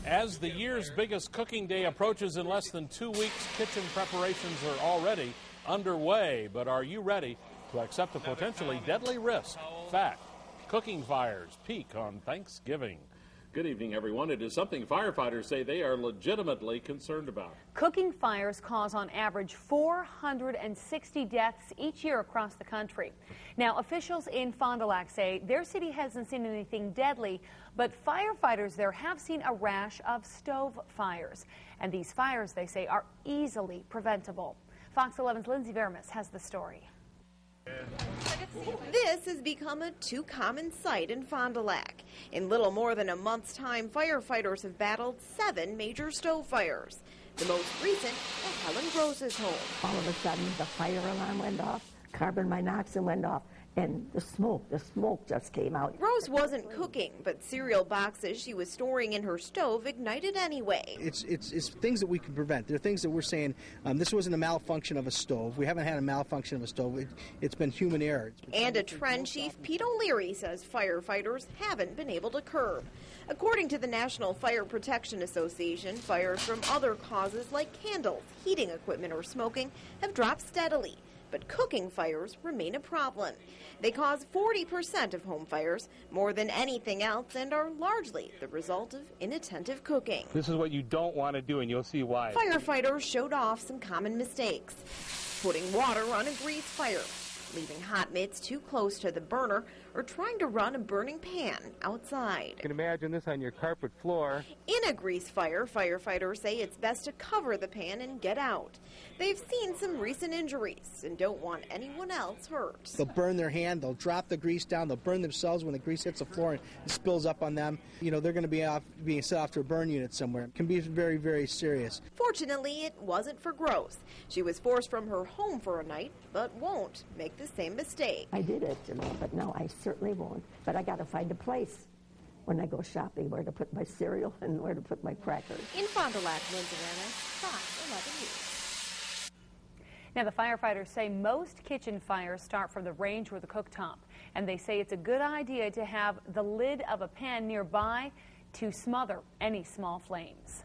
As the year's biggest cooking day approaches in less than 2 weeks, kitchen preparations are already underway. But are you ready to accept a potentially deadly risk? Fact, cooking fires peak on Thanksgiving. Good evening, everyone. It is something firefighters say they are legitimately concerned about. Cooking fires cause on average 460 deaths each year across the country. Now, officials in Fond du Lac say their city hasn't seen anything deadly, but firefighters there have seen a rash of stove fires. And these fires, they say, are easily preventable. Fox 11's Lindsay Vermis has the story. This has become a too common sight in Fond du Lac. In little more than a month's time, firefighters have battled 7 major stove fires. The most recent at Helen Gross's home. All of a sudden, the fire alarm went off, carbon monoxide went off, and the smoke just came out. Rose wasn't cooking, but cereal boxes she was storing in her stove ignited anyway. It's things that we can prevent. There are things that we're saying, this wasn't a malfunction of a stove. We haven't had a malfunction of a stove. It's been human error. And a trend chief, Pete O'Leary, says firefighters haven't been able to curb. According to the National Fire Protection Association, fires from other causes like candles, heating equipment, or smoking have dropped steadily. But cooking fires remain a problem. They cause 40% of home fires, more than anything else, and are largely the result of inattentive cooking. This is what you don't want to do, and you'll see why. Firefighters showed off some common mistakes. Putting water on a grease fire, leaving hot mitts too close to the burner, or trying to run a burning pan outside. You can imagine this on your carpet floor. In a grease fire, firefighters say it's best to cover the pan and get out. They've seen some recent injuries and don't want anyone else hurt. They'll burn their hand, they'll drop the grease down, they'll burn themselves when the grease hits the floor and it spills up on them. You know, they're going to be being sent off to a burn unit somewhere. It can be very, very serious. Fortunately, it wasn't for Gross. She was forced from her home for a night, but won't make the same mistake. I did it, but no, I certainly won't. But I got to find a place when I go shopping, where to put my cereal and where to put my crackers. In Fond du Lac, Lindsay Vermis, Fox 11 News. Now, the firefighters say most kitchen fires start from the range or the cooktop, and they say it's a good idea to have the lid of a pan nearby to smother any small flames.